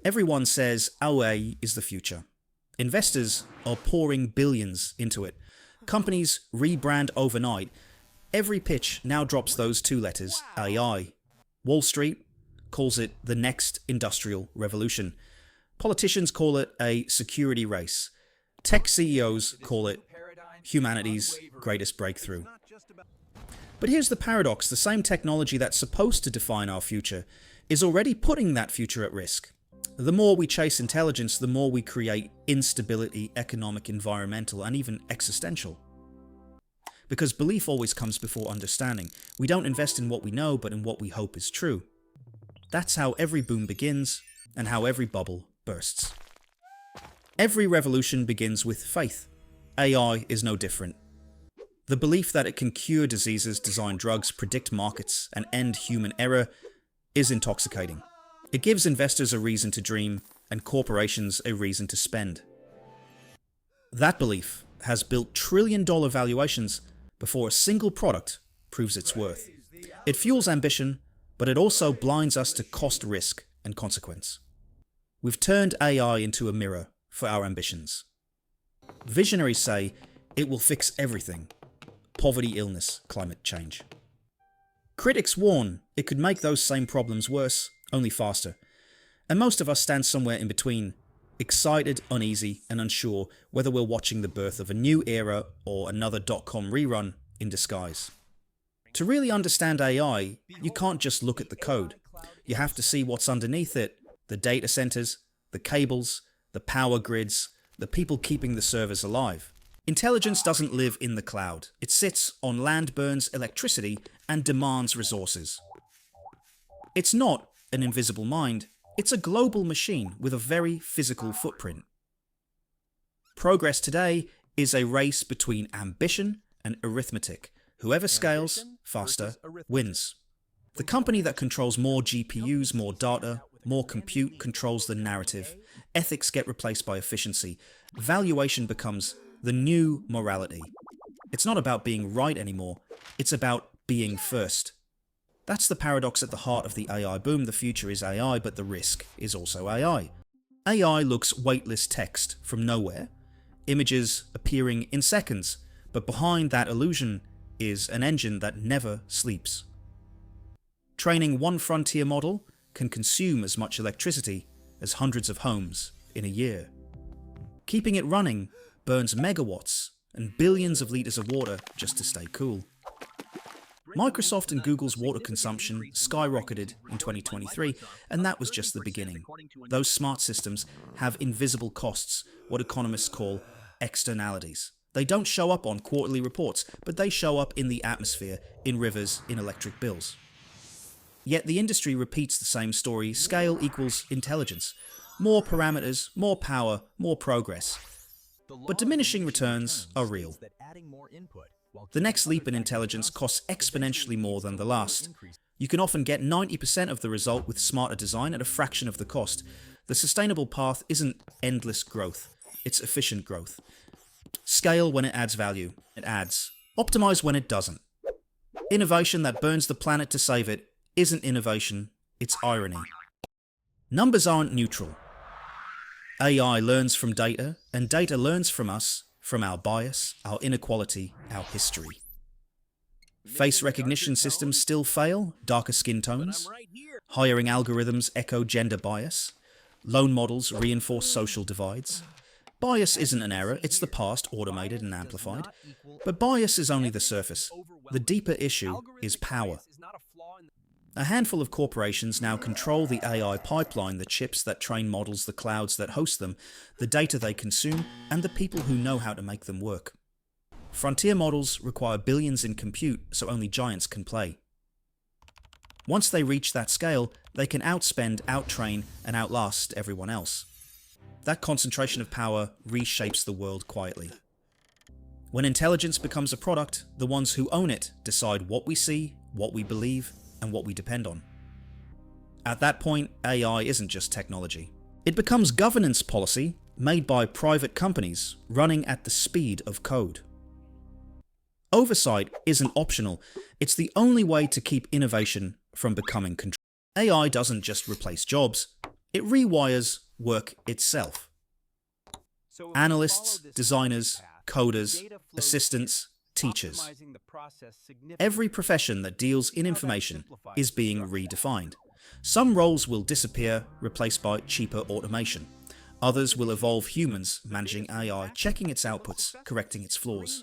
Everyone says OA is the future. Investors are pouring billions into it. Companies rebrand overnight. Every pitch now drops those two letters, AI. Wall Street calls it the next industrial revolution. Politicians call it a security race. Tech CEOs call it humanity's greatest breakthrough. But here's the paradox. The same technology that's supposed to define our future is already putting that future at risk. The more we chase intelligence, the more we create instability, economic, environmental, and even existential. Because belief always comes before understanding. We don't invest in what we know, but in what we hope is true. That's how every boom begins, and how every bubble bursts. Every revolution begins with faith. AI is no different. The belief that it can cure diseases, design drugs, predict markets, and end human error is intoxicating. It gives investors a reason to dream, and corporations a reason to spend. That belief has built trillion-dollar valuations before a single product proves its worth. It fuels ambition, but it also blinds us to cost, risk, and consequence. We've turned AI into a mirror for our ambitions. Visionaries say it will fix everything: poverty, illness, climate change. Critics warn it could make those same problems worse, only faster. And most of us stand somewhere in between, excited, uneasy, and unsure whether we're watching the birth of a new era or another dot-com rerun in disguise. To really understand AI, you can't just look at the code. You have to see what's underneath it: the data centers, the cables, the power grids, the people keeping the servers alive. Intelligence doesn't live in the cloud. It sits on land, burns electricity, and demands resources. It's not an invisible mind. It's a global machine with a very physical footprint. Progress today is a race between ambition and arithmetic. Whoever scales faster wins. The company that controls more GPUs, more data, more compute controls the narrative. Ethics get replaced by efficiency. Valuation becomes the new morality. It's not about being right anymore. It's about being first. That's the paradox at the heart of the AI boom. The future is AI, but the risk is also AI. AI looks weightless text from nowhere, images appearing in seconds, but behind that illusion is an engine that never sleeps. Training one frontier model can consume as much electricity as hundreds of homes in a year. Keeping it running burns megawatts and billions of liters of water just to stay cool. Microsoft and Google's water consumption skyrocketed in 2023, and that was just the beginning. Those smart systems have invisible costs, what economists call externalities. They don't show up on quarterly reports, but they show up in the atmosphere, in rivers, in electric bills. Yet the industry repeats the same story: scale equals intelligence. More parameters, more power, more progress. But diminishing returns are real. The next leap in intelligence costs exponentially more than the last. You can often get 90% of the result with smarter design at a fraction of the cost. The sustainable path isn't endless growth, it's efficient growth. Scale when it adds value, it adds. Optimize when it doesn't. Innovation that burns the planet to save it isn't innovation, it's irony. Numbers aren't neutral. AI learns from data, and data learns from us, from our bias, our inequality, our history. Face recognition systems still fail, darker skin tones. Hiring algorithms echo gender bias. Loan models reinforce social divides. Bias isn't an error, it's the past automated and amplified. But bias is only the surface. The deeper issue is power. A handful of corporations now control the AI pipeline, the chips that train models, the clouds that host them, the data they consume, and the people who know how to make them work. Frontier models require billions in compute, so only giants can play. Once they reach that scale, they can outspend, outtrain, and outlast everyone else. That concentration of power reshapes the world quietly. When intelligence becomes a product, the ones who own it decide what we see, what we believe, and what we depend on. At that point, AI isn't just technology. It becomes governance policy made by private companies running at the speed of code. Oversight isn't optional, it's the only way to keep innovation from becoming control. AI doesn't just replace jobs, It rewires work itself. Analysts, designers, coders, assistants, teachers. Every profession that deals in information is being redefined. Some roles will disappear, replaced by cheaper automation. Others will evolve humans managing AI, checking its outputs, correcting its flaws.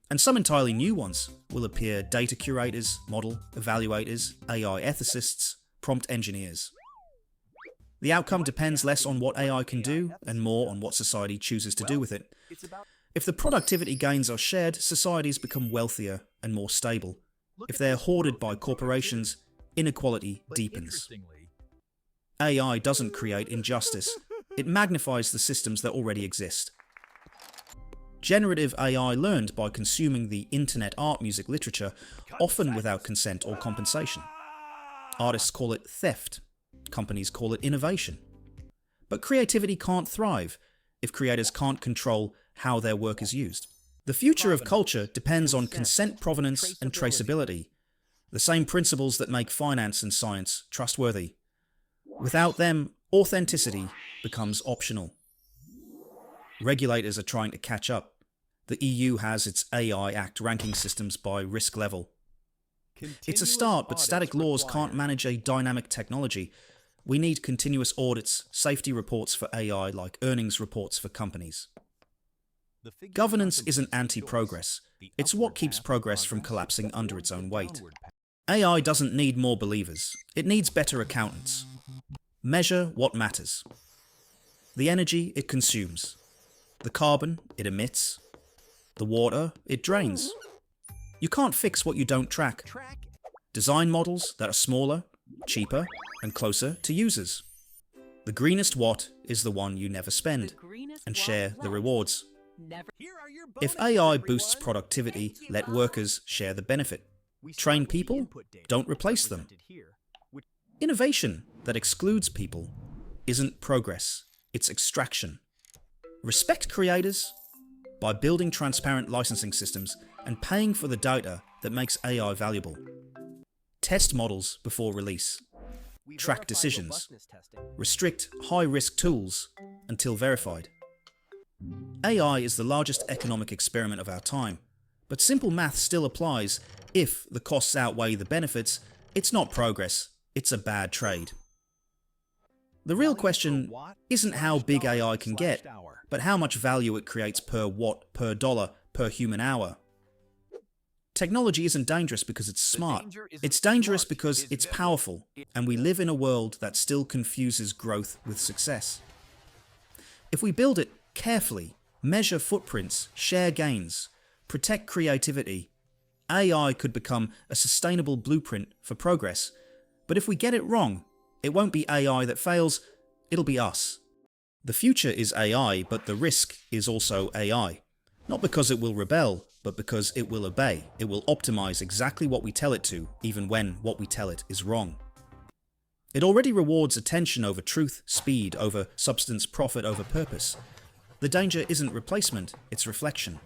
And some entirely new ones will appear: data curators, model evaluators, AI ethicists, prompt engineers. The outcome depends less on what AI can do and more on what society chooses to do with it. If the productivity gains are shared, societies become wealthier and more stable. If they're hoarded by corporations, inequality deepens. AI doesn't create injustice. It magnifies the systems that already exist. Generative AI learned by consuming the internet, art, music, literature, often without consent or compensation. Artists call it theft. Companies call it innovation. But creativity can't thrive if creators can't control how their work is used. The future of culture depends on consent, provenance, and traceability, the same principles that make finance and science trustworthy. Without them, authenticity becomes optional. Regulators are trying to catch up. The EU has its AI Act ranking systems by risk level. It's a start, but static laws can't manage a dynamic technology. We need continuous audits, safety reports for AI like earnings reports for companies. Governance isn't anti-progress. It's what keeps progress from collapsing under its own weight. AI doesn't need more believers. It needs better accountants. Measure what matters. The energy it consumes. The carbon it emits. The water it drains. You can't fix what you don't track. Design models that are smaller, cheaper, and closer to users. The greenest watt is the one you never spend, and share the rewards. If AI boosts productivity, let workers share the benefit. Train people, don't replace them. Innovation that excludes people isn't progress, it's extraction. Respect creators by building transparent licensing systems and paying for the data that makes AI valuable. Test models before release. Track decisions. Restrict high-risk tools until verified. AI is the largest economic experiment of our time, but simple math still applies. If the costs outweigh the benefits, it's not progress, it's a bad trade. The real question isn't how big AI can get, but how much value it creates per watt, per dollar, per human hour. Technology isn't dangerous because it's smart. It's dangerous because it's powerful, and we live in a world that still confuses growth with success. If we build it carefully, measure footprints, share gains, protect creativity, AI could become a sustainable blueprint for progress. But if we get it wrong, it won't be AI that fails, it'll be us. The future is AI, but the risk is also AI. Not because it will rebel, but because it will obey. It will optimize exactly what we tell it to, even when what we tell it is wrong. It already rewards attention over truth, speed over substance, profit over purpose. The danger isn't replacement, it's reflection.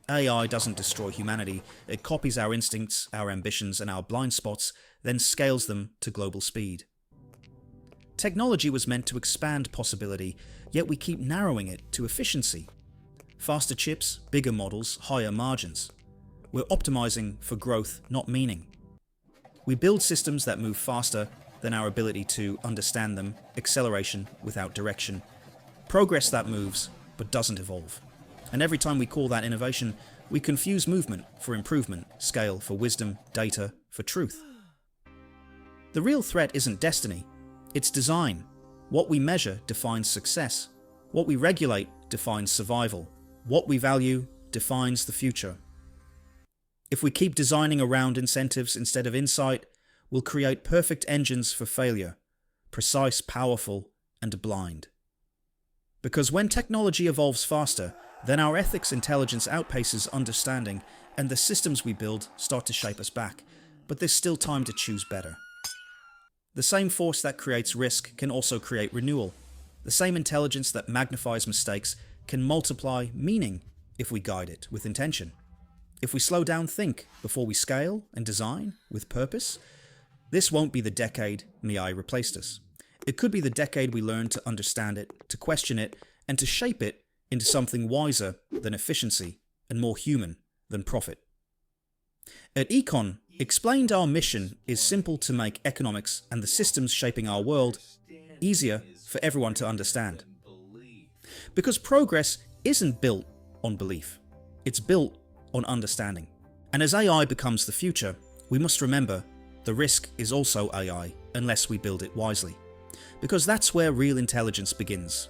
AI doesn't destroy humanity. It copies our instincts, our ambitions, and our blind spots, then scales them to global speed. Technology was meant to expand possibility, yet we keep narrowing it to efficiency. Faster chips, bigger models, higher margins. We're optimizing for growth, not meaning. We build systems that move faster than our ability to understand them, acceleration without direction, progress that moves but doesn't evolve. And every time we call that innovation, we confuse movement for improvement, scale for wisdom, data for truth. The real threat isn't destiny, it's design. What we measure defines success. What we regulate defines survival. What we value defines the future. If we keep designing around incentives instead of insight, we'll create perfect engines for failure, precise, powerful, and blind. Because when technology evolves faster, then our ethics intelligence outpaces understanding, and the systems we build start to shape us back. But there's still time to choose better. The same force that creates risk can also create renewal. The same intelligence that magnifies mistakes can multiply meaning if we guide it with intention. If we slow down, think before we scale and design with purpose, this won't be the decade AI replaced us. It could be the decade we learn to understand it, to question it, and to shape it into something wiser than efficiency and more human than profit. At Econ Explained, our mission is simple: to make economics and the systems shaping our world easier for everyone to understand. Because progress isn't built on belief, it's built on understanding. And as AI becomes the future, we must remember the risk is also AI unless we build it wisely. Because that's where real intelligence begins.